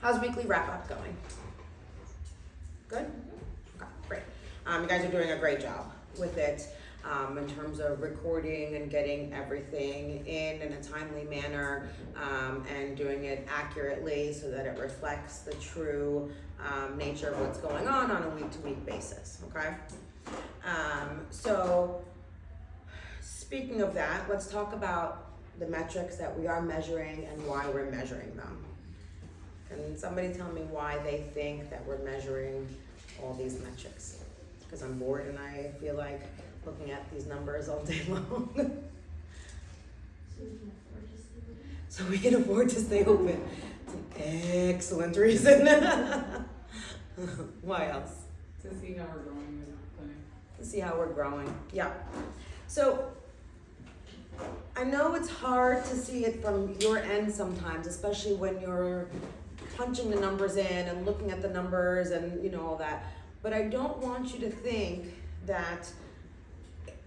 How's weekly wrap up going? Good? Okay, great. You guys are doing a great job with it in terms of recording and getting everything in a timely manner and doing it accurately so that it reflects the true nature of what's going on a week-to-week basis, okay? So speaking of that, let's talk about the metrics that we are measuring and why we're measuring them. Can somebody tell me why they think that we're measuring all these metrics? Because I'm bored and I feel like looking at these numbers all day long. So we can afford to stay open. It's an excellent reason. Why else? To see how we're growing in the clinic. To see how we're growing, yeah. So I know it's hard to see it from your end sometimes, especially when you're punching the numbers in and looking at the numbers and all that. But I don't want you to think that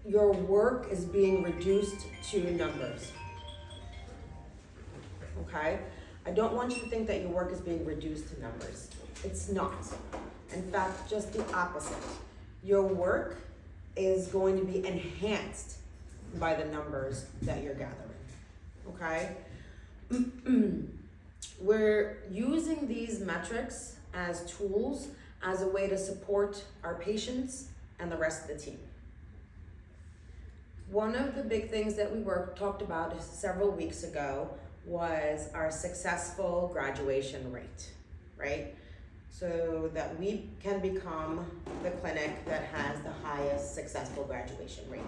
your work is being reduced to numbers. Okay? I don't want you to think that your work is being reduced to numbers. It's not. In fact, just the opposite. Your work is going to be enhanced by the numbers that you're gathering. Okay? We're using these metrics as tools as a way to support our patients and the rest of the team. One of the big things that we talked about several weeks ago was our successful graduation rate, right? So that we can become the clinic that has the highest successful graduation rate.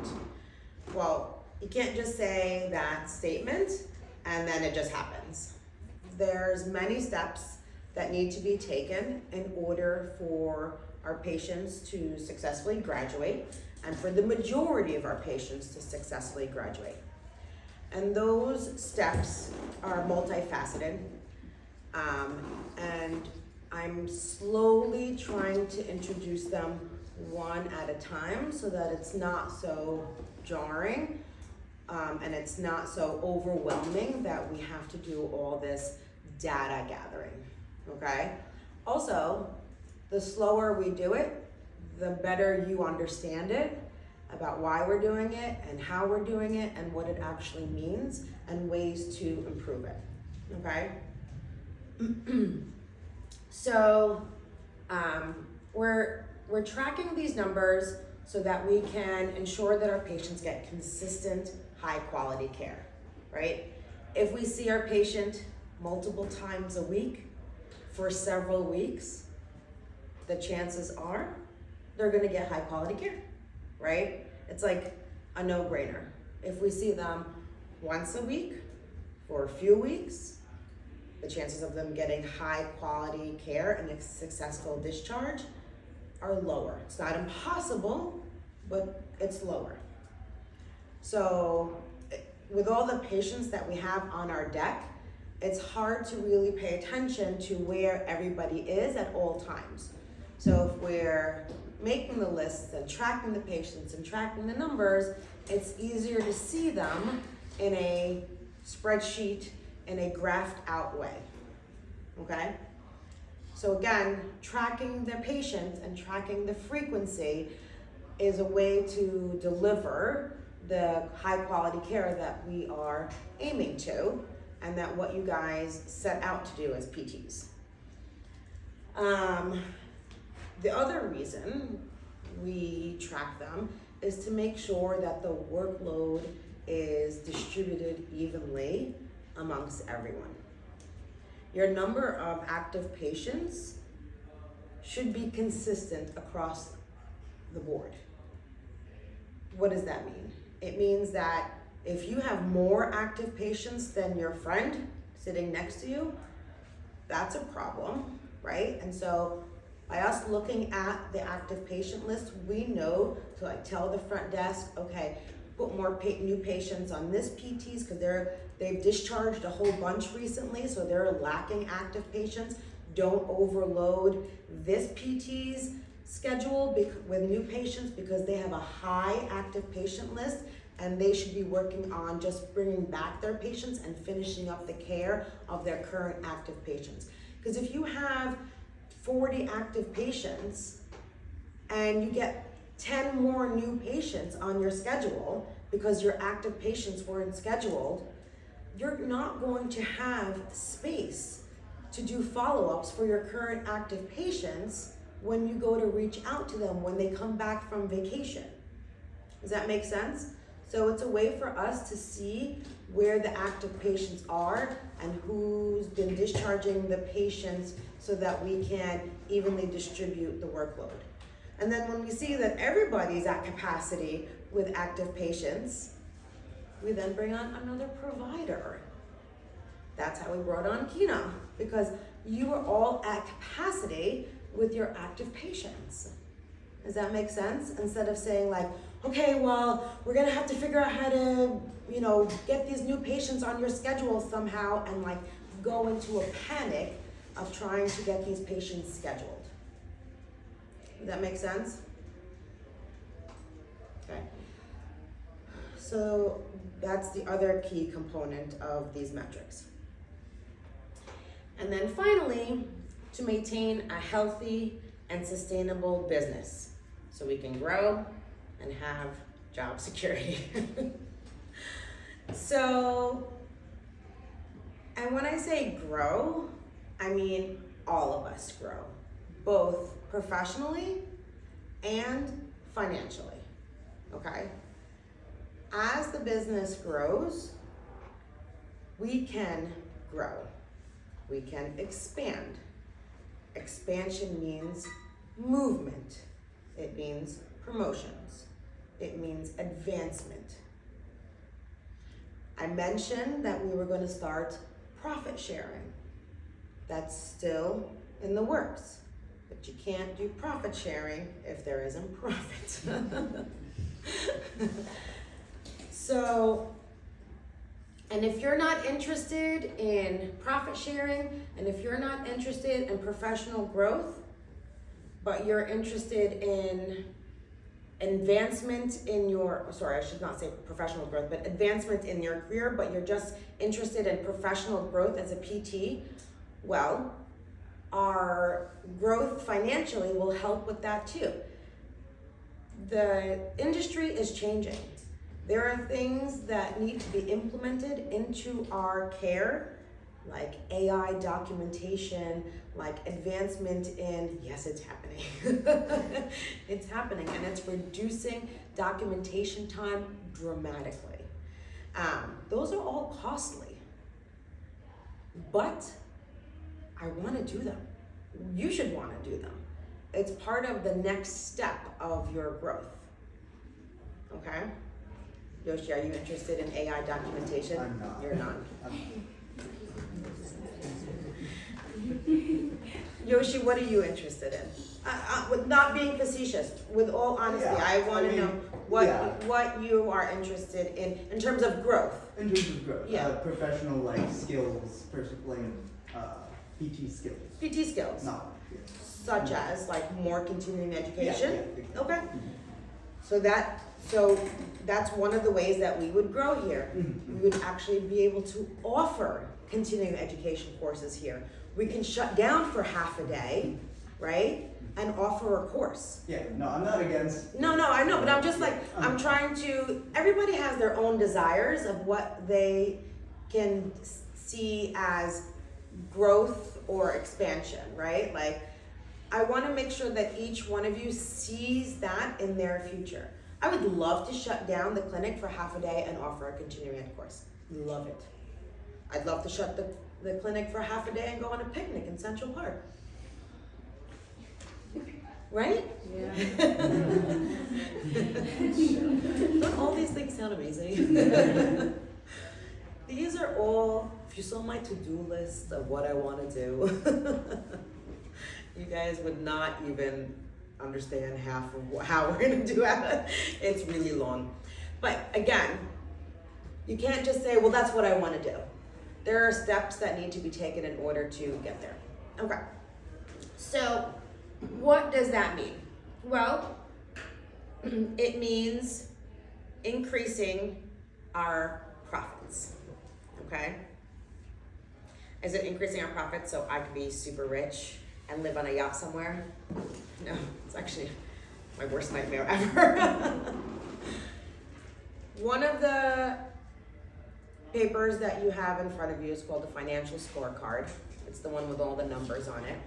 Well, you can't just say that statement and then it just happens. There's many steps that need to be taken in order for our patients to successfully graduate and for the majority of our patients to successfully graduate. And those steps are multifaceted, and I'm slowly trying to introduce them one at a time so that it's not so jarring and it's not so overwhelming that we have to do all this data gathering, okay? Also, the slower we do it, the better you understand it, about why we're doing it and how we're doing it and what it actually means and ways to improve it, okay? So we're tracking these numbers so that we can ensure that our patients get consistent, high quality care, right? If we see our patient multiple times a week for several weeks, the chances are they're gonna get high quality care, right? It's like a no-brainer. If we see them once a week for a few weeks, the chances of them getting high quality care and a successful discharge are lower. It's not impossible, but it's lower. So with all the patients that we have on our deck, it's hard to really pay attention to where everybody is at all times. So if we're making the lists and tracking the patients and tracking the numbers, it's easier to see them in a spreadsheet, in a graphed out way, okay? So again, tracking the patient and tracking the frequency is a way to deliver the high quality care that we are aiming to and that what you guys set out to do as PTs. The other reason we track them is to make sure that the workload is distributed evenly amongst everyone. Your number of active patients should be consistent across the board. What does that mean? It means that if you have more active patients than your friend sitting next to you, that's a problem, right? And so by us looking at the active patient list, we know to tell the front desk, okay, put more new patients on this PTs because they've discharged a whole bunch recently, so they're lacking active patients. Don't overload this PT's schedule with new patients because they have a high active patient list and they should be working on just bringing back their patients and finishing up the care of their current active patients. Because if you have 40 active patients and you get 10 more new patients on your schedule because your active patients weren't scheduled, you're not going to have space to do follow-ups for your current active patients when you go to reach out to them when they come back from vacation. Does that make sense? So it's a way for us to see where the active patients are and who's been discharging the patients so that we can evenly distribute the workload. And then when we see that everybody's at capacity with active patients, we then bring on another provider. That's how we brought on Kina, because you were all at capacity with your active patients. Does that make sense? Instead of saying like, okay, well, we're gonna have to figure out how to, get these new patients on your schedule somehow, and like go into a panic of trying to get these patients scheduled. Does that make sense? Okay. So that's the other key component of these metrics. And then finally, to maintain a healthy and sustainable business so we can grow and have job security. So, and when I say grow, I mean all of us grow, both professionally and financially, okay? As the business grows, we can grow, we can expand. Expansion means movement, it means promotions, it means advancement. I mentioned that we were going to start profit sharing. That's still in the works, but you can't do profit sharing if there isn't profit. So, and if you're not interested in profit sharing, and if you're not interested in professional growth, but you're interested in advancement in your, sorry, I should not say professional growth, but advancement in your career, but you're just interested in professional growth as a PT, well, our growth financially will help with that too. The industry is changing. There are things that need to be implemented into our care, like AI documentation, like advancement in, yes, it's happening. It's happening, and it's reducing documentation time dramatically. Those are all costly, but I want to do them. You should want to do them. It's part of the next step of your growth, okay? Yoshi, are you interested in AI documentation? I'm not. You're not. Yoshi, what are you interested in? With not being facetious, with all honesty, Yeah, I want to know what you are interested in terms of growth. In terms of growth, Yeah. Professional skills, personally, PT skills. PT skills, Knowledge, yeah. such as like more continuing education. Yeah, exactly. Okay. Mhm. So that's one of the ways that we would grow here. Mhm. We would actually be able to offer continuing education courses here. We can shut down for half a day, right? And offer a course. Yeah, no, I'm not against. No, I know, but I'm just like, I'm trying to, everybody has their own desires of what they can see as growth or expansion, right? Like, I want to make sure that each one of you sees that in their future. I would love to shut down the clinic for half a day and offer a continuing ed course. Love it. I'd love to shut the clinic for half a day and go on a picnic in Central Park. Right? Yeah. Don't all these things sound amazing? These are all, if you saw my to-do list of what I want to do, you guys would not even understand half of how we're going to do it. It's really long. But again, you can't just say, well, that's what I want to do. There are steps that need to be taken in order to get there. Okay. So, what does that mean? Well, it means increasing our profits, okay? Is it increasing our profits so I could be super rich and live on a yacht somewhere? No, it's actually my worst nightmare ever. One of the papers that you have in front of you is called the financial scorecard. It's the one with all the numbers on it.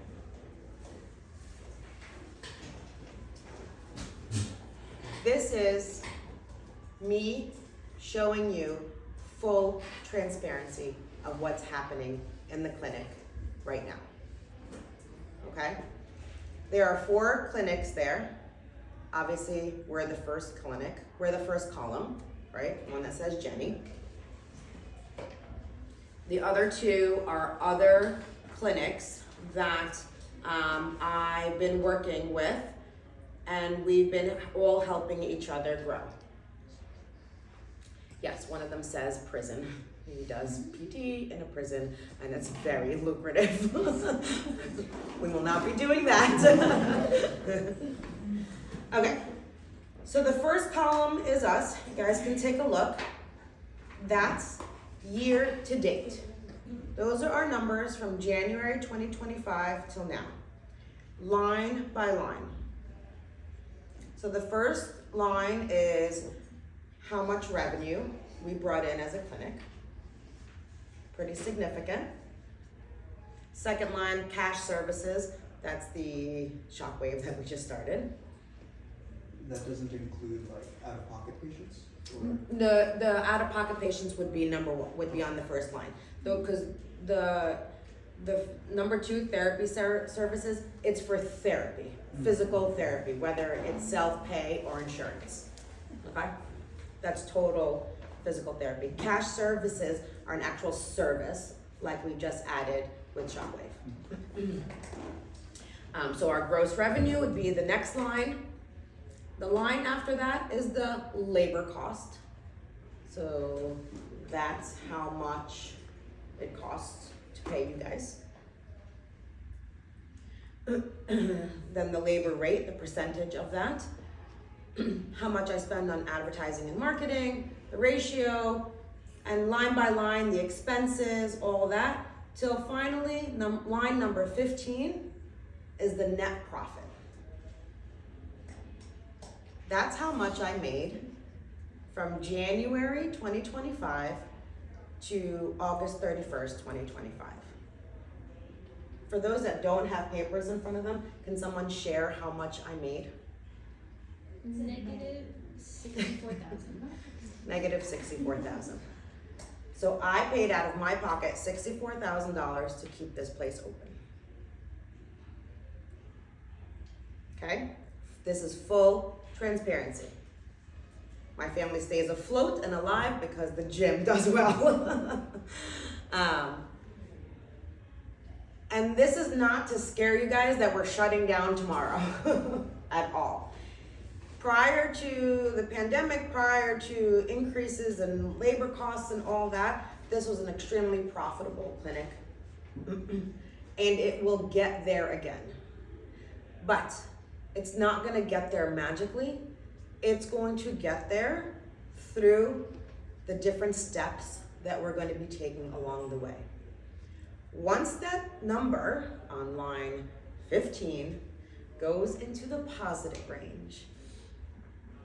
This is me showing you full transparency of what's happening in the clinic right now. Okay? There are 4 clinics there. Obviously, we're the first clinic. We're the first column, right? One that says Jenny. The other 2 are other clinics that I've been working with, and we've been all helping each other grow. Yes, one of them says prison. He does PT in a prison, and it's very lucrative. We will not be doing that. Okay, so the first column is us. You guys can take a look. That's year to date. Those are our numbers from January 2025 till now, line by line. So the first line is how much revenue we brought in as a clinic. Pretty significant. Second line, cash services. That's the shockwave that we just started. That doesn't include like out-of-pocket patients? Or? The out-of-pocket patients would be would be on the first line, though, because the number 2 therapy services, it's for therapy, physical therapy, whether it's self-pay or insurance. Okay, that's total physical therapy. Cash services are an actual service, like we just added with Shockwave. So our gross revenue would be the next line. The line after that is the labor cost. So that's how much it costs to pay you guys. Then the labor rate, the percentage of that. How much I spend on advertising and marketing, the ratio, and line by line, the expenses, all that, till finally line number 15 is the net profit. That's how much I made from January 2025 to August 31st, 2025. For those that don't have papers in front of them, can someone share how much I made? It's negative 64,000. Negative 64,000. So I paid out of my pocket $64,000 to keep this place open. Okay? This is full transparency. My family stays afloat and alive because the gym does well. And this is not to scare you guys that we're shutting down tomorrow at all. Prior to the pandemic, prior to increases in labor costs and all that, this was an extremely profitable clinic. And it will get there again. But it's not gonna get there magically. It's going to get there through the different steps that we're going to be taking along the way. Once that number on line 15 goes into the positive range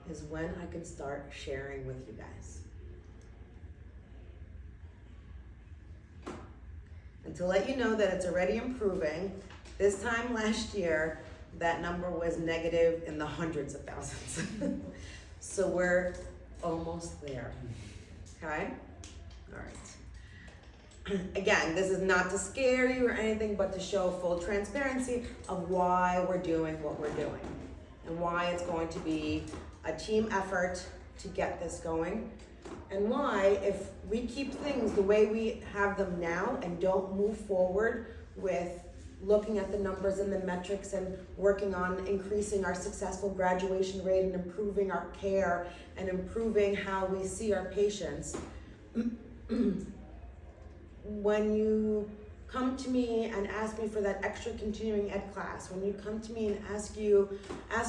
is when I can start sharing with you guys. And to let you know that it's already improving, this time last year, that number was negative in the hundreds of thousands. So we're almost there, okay? All right. Again, this is not to scare you or anything, but to show full transparency of why we're doing what we're doing and why it's going to be a team effort to get this going, and why if we keep things the way we have them now and don't move forward with looking at the numbers and the metrics and working on increasing our successful graduation rate and improving our care and improving how we see our patients, when you come to me and ask me for that extra continuing ed class, when you come to me and ask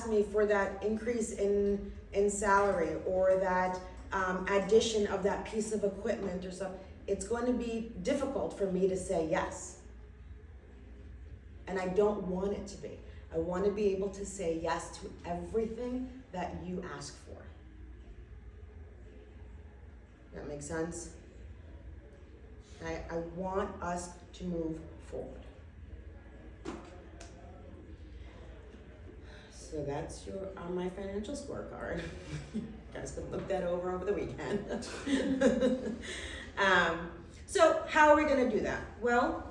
me for that increase in salary or that addition of that piece of equipment or something, it's going to be difficult for me to say yes. And I don't want it to be. I want to be able to say yes to everything that you ask for. That makes sense? I want us to move forward. So that's on my financial scorecard. You guys can look that over the weekend. So how are we gonna do that? Well,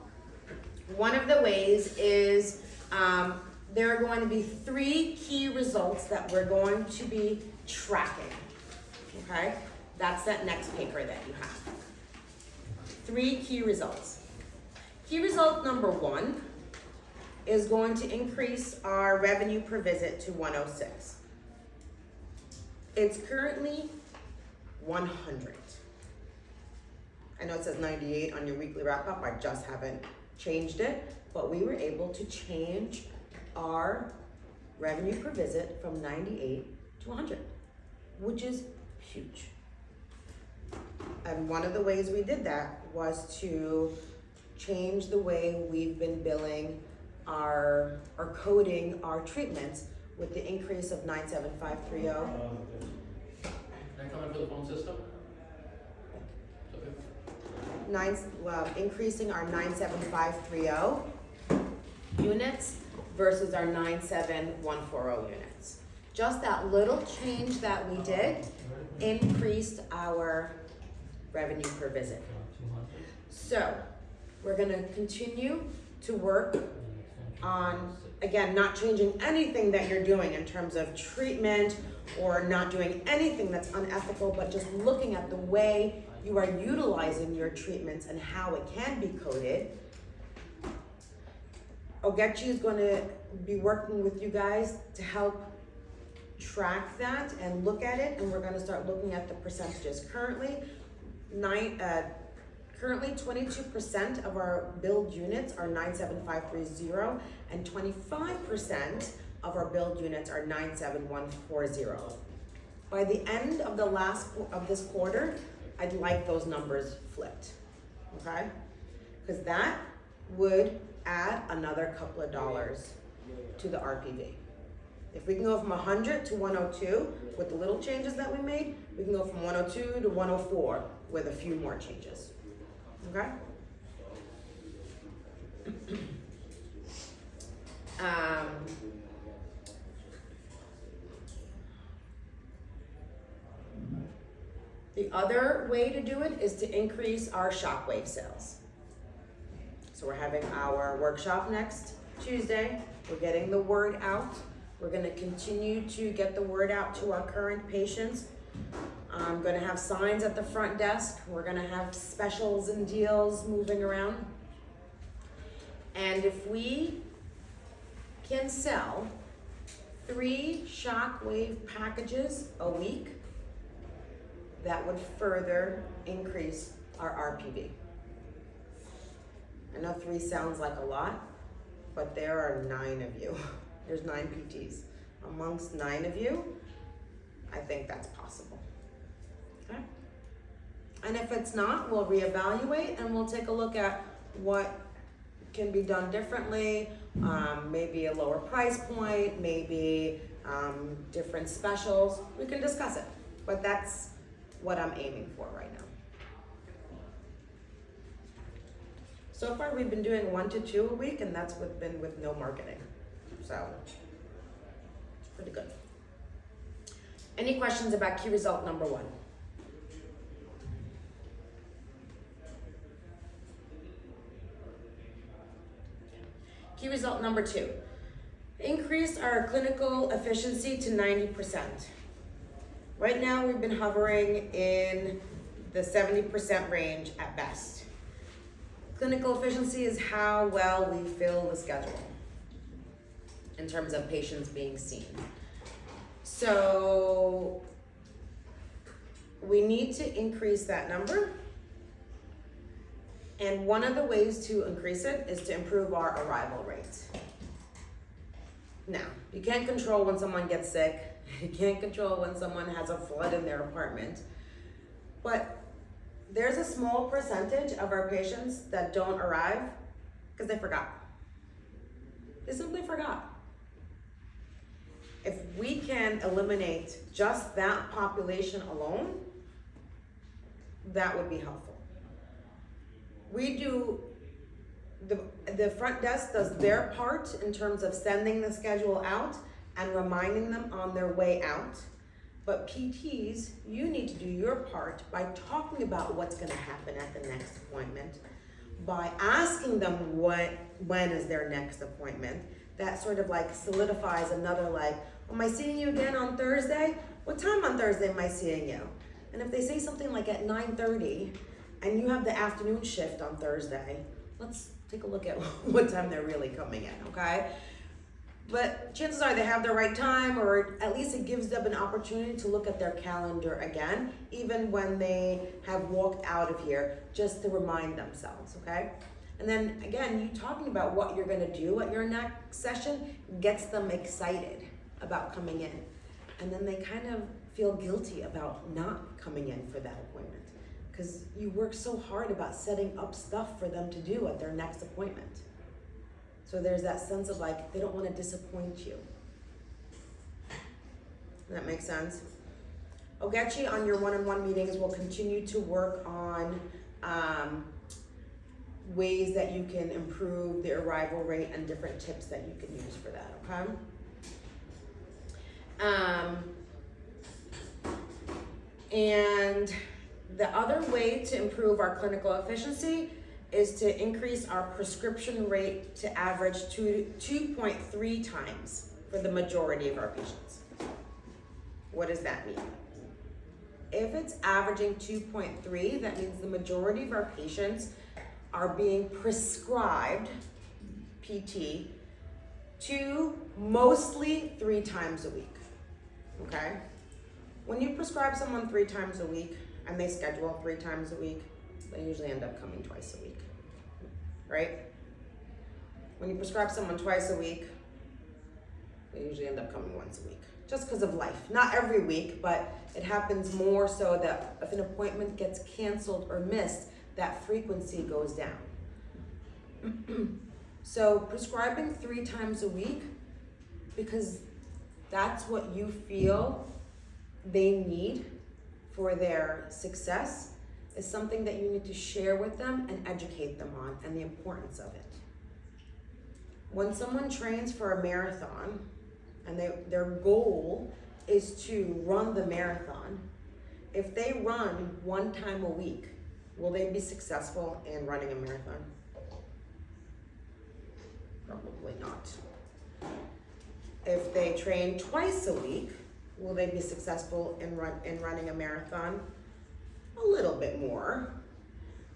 one of the ways is there are going to be 3 key results that we're going to be tracking, okay? That's that next paper that you have. 3 key results. Key result number 1 is going to increase our revenue per visit to 106. It's currently 100. I know it says 98 on your weekly wrap-up, I just haven't changed it, but we were able to change our revenue per visit from 98 to 100, which is huge. And one of the ways we did that was to change the way we've been billing or coding our treatments with the increase of 97530. Can I come in for the phone system? Okay. Increasing our 97530 units versus our 97140 units. Just that little change that we did increased our revenue per visit. So we're gonna continue to work on, again, not changing anything that you're doing in terms of treatment or not doing anything that's unethical, but just looking at the way you are utilizing your treatments and how it can be coded. Ogechi is going to be working with you guys to help track that and look at it, and we're going to start looking at the percentages. Currently, 22% of our billed units are 97530, and 25% of our billed units are 97140. By the end of this quarter, I'd like those numbers flipped, okay? Because that would add another couple of dollars to the RPV. If we can go from 100 to 102 with the little changes that we made, we can go from 102 to 104 with a few more changes, okay? The other way to do it is to increase our shockwave sales. So we're having our workshop next Tuesday. We're getting the word out. We're gonna continue to get the word out to our current patients. I'm gonna have signs at the front desk. We're gonna have specials and deals moving around. And if we can sell 3 shockwave packages a week, that would further increase our RPV. I know 3 sounds like a lot, but there are 9 of you. There's 9 PTs. Amongst 9 of you, I think that's possible. Okay? And if it's not, we'll reevaluate and we'll take a look at what can be done differently, maybe a lower price point, maybe different specials. We can discuss it, but that's what I'm aiming for right now. So far, we've been doing 1 to 2 a week, and that's been with no marketing. So, it's pretty good. Any questions about key result number 1? Key result number 2, increase our clinical efficiency to 90%. Right now, we've been hovering in the 70% range at best. Clinical efficiency is how well we fill the schedule in terms of patients being seen. So we need to increase that number. And one of the ways to increase it is to improve our arrival rates. Now, you can't control when someone gets sick. You can't control when someone has a flood in their apartment. But there's a small percentage of our patients that don't arrive because they forgot. They simply forgot. If we can eliminate just that population alone, that would be helpful. We do, the front desk does their part in terms of sending the schedule out and reminding them on their way out. But PTs, you need to do your part by talking about what's gonna happen at the next appointment, by asking them when is their next appointment. That sort of like solidifies another like, am I seeing you again on Thursday? What time on Thursday am I seeing you? And if they say something like at 9:30 and you have the afternoon shift on Thursday, let's take a look at what time they're really coming in, okay? But chances are they have the right time, or at least it gives them an opportunity to look at their calendar again, even when they have walked out of here, just to remind themselves, okay? And then again, you talking about what you're gonna do at your next session gets them excited about coming in. And then they kind of feel guilty about not coming in for that appointment, because you work so hard about setting up stuff for them to do at their next appointment. So there's that sense of like, they don't want to disappoint you. Does that make sense? Ogechi, on your one-on-one meetings, will continue to work on ways that you can improve the arrival rate and different tips that you can use for that, okay? And the other way to improve our clinical efficiency is to increase our prescription rate to average 2.3 times for the majority of our patients. What does that mean? If it's averaging 2.3, that means the majority of our patients are being prescribed PT 2, mostly 3 times a week, okay? When you prescribe someone 3 times a week and they schedule 3 times a week, they usually end up coming twice a week, right? When you prescribe someone twice a week, they usually end up coming once a week, just because of life. Not every week, but it happens more so that if an appointment gets canceled or missed, that frequency goes down. So prescribing 3 times a week, because that's what you feel they need for their success, is something that you need to share with them and educate them on, and the importance of it. When someone trains for a marathon and their goal is to run the marathon, if they run 1 time a week, will they be successful in running a marathon? Probably not. If they train twice a week, will they be successful in running a marathon? A little bit more.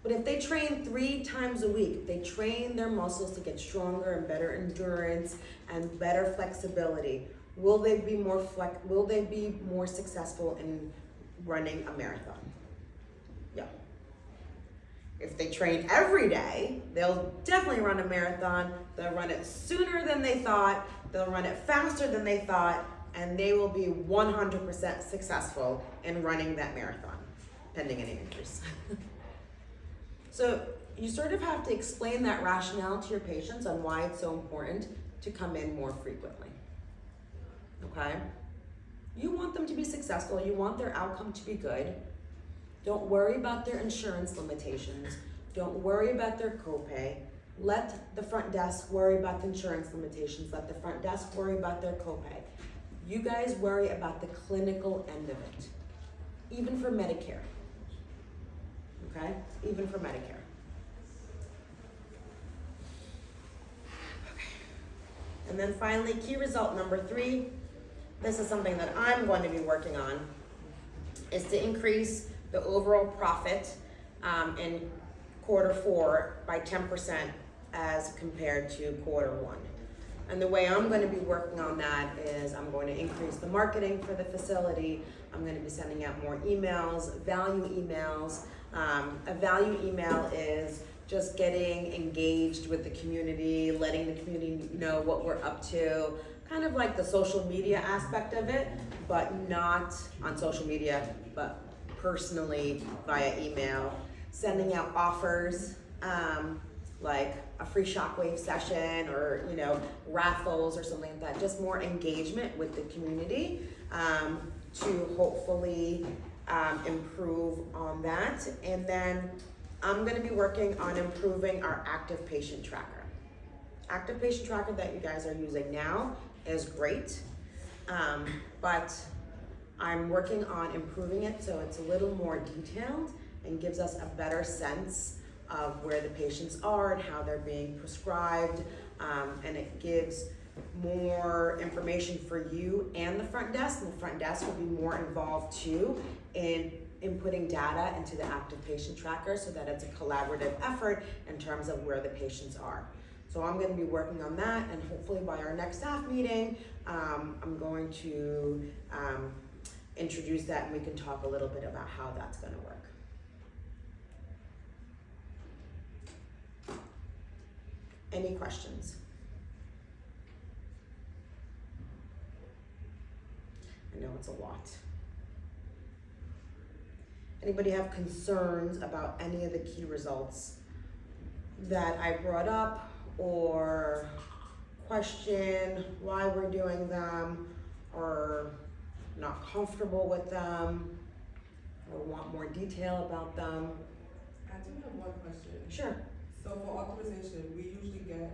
But if they train 3 times a week, they train their muscles to get stronger and better endurance and better flexibility, will they be more successful in running a marathon? Yeah. If they train every day, they'll definitely run a marathon. They'll run it sooner than they thought, they'll run it faster than they thought, and they will be 100% successful in running that marathon, pending any injuries. So you sort of have to explain that rationale to your patients on why it's so important to come in more frequently, okay? You want them to be successful, you want their outcome to be good. Don't worry about their insurance limitations. Don't worry about their copay. Let the front desk worry about the insurance limitations. Let the front desk worry about their copay. You guys worry about the clinical end of it, even for Medicare, okay? Even for Medicare. Okay. And then finally, key result number 3, this is something that I'm going to be working on, is to increase the overall profit in Q4 by 10% as compared to Q1. And the way I'm going to be working on that is I'm going to increase the marketing for the facility. I'm going to be sending out more emails, value emails. A value email is just getting engaged with the community, letting the community know what we're up to, kind of like the social media aspect of it, but not on social media, but personally via email. sending out offers, like a free shockwave session or, raffles or something like that. Just more engagement with the community to hopefully improve on that. And then I'm gonna be working on improving our active patient tracker. Active patient tracker that you guys are using now is great, but I'm working on improving it so it's a little more detailed and gives us a better sense of where the patients are and how they're being prescribed, and it gives more information for you and the front desk, and the front desk will be more involved too in inputting data into the active patient tracker so that it's a collaborative effort in terms of where the patients are. So I'm gonna be working on that, and hopefully by our next staff meeting, I'm going to introduce that and we can talk a little bit about how that's gonna work. Any questions? I know it's a lot. Anybody have concerns about any of the key results that I brought up, or question why we're doing them, or not comfortable with them, or want more detail about them? I do have one question. Sure. So for authorization, we usually get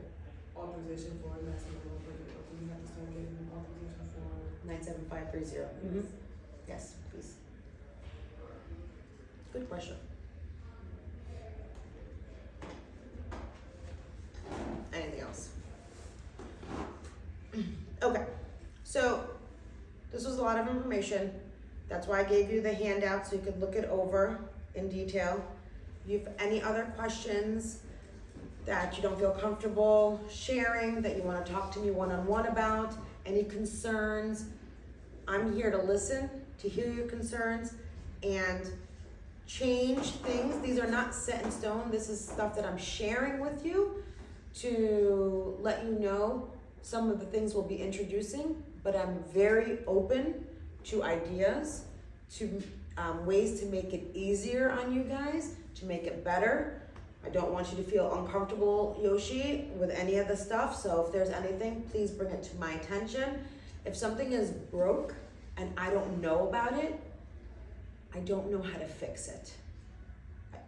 authorization for a nursing home, but do we have to start getting authorization for? 97530. Yes, please. Good question. Anything else? Okay, so this was a lot of information. That's why I gave you the handout so you could look it over in detail. If you have any other questions that you don't feel comfortable sharing, that you want to talk to me one-on-one about, any concerns, I'm here to listen, to hear your concerns, and change things. These are not set in stone. This is stuff that I'm sharing with you to let you know some of the things we'll be introducing, but I'm very open to ideas, to ways to make it easier on you guys, to make it better. I don't want you to feel uncomfortable, Yoshi, with any of the stuff, so if there's anything, please bring it to my attention. If something is broke and I don't know about it, I don't know how to fix it.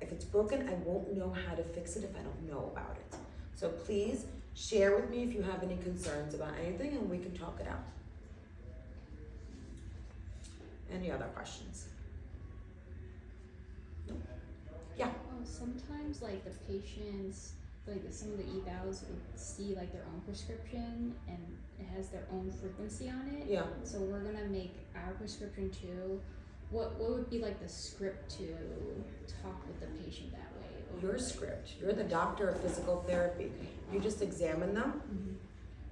If it's broken, I won't know how to fix it if I don't know about it. So please share with me if you have any concerns about anything and we can talk it out. Any other questions? No? Yeah. Oh, sometimes like the patients, like some of the evals would see like their own prescription and it has their own frequency on it. Yeah. So we're gonna make our prescription too. What would be like the script to talk with the patient that way? Your script. You're the doctor of physical therapy. You just examine them. Mm-hmm.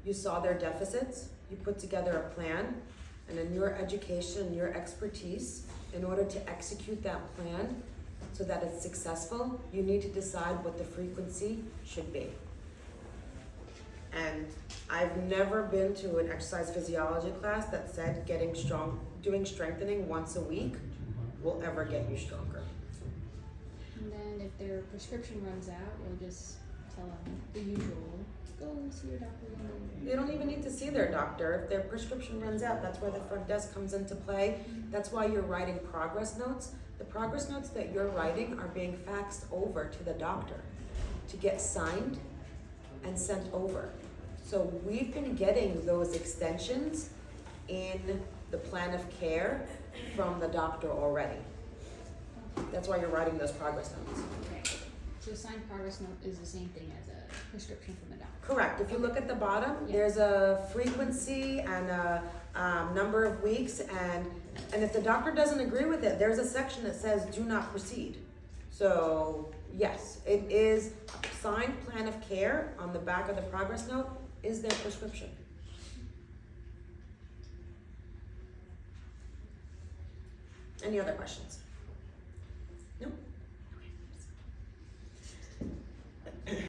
You saw their deficits. You put together a plan. And in your education, your expertise, in order to execute that plan so that it's successful, you need to decide what the frequency should be. And I've never been to an exercise physiology class that said doing strengthening once a week will ever get you stronger. And then if their prescription runs out, we'll just tell them the usual, go see your doctor. They don't even need to see their doctor. If their prescription runs out, that's where the front desk comes into play. That's why you're writing progress notes. The progress notes that you're writing are being faxed over to the doctor to get signed and sent over. So we've been getting those extensions in the plan of care from the doctor already. That's why you're writing those progress notes. Okay. So signed progress note is the same thing as a prescription from the doctor. Correct. If you look at the bottom, Yeah. there's a frequency and a number of weeks, and if the doctor doesn't agree with it, there's a section that says do not proceed. So yes, it is signed plan of care on the back of the progress note is their prescription. Any other questions? Nope.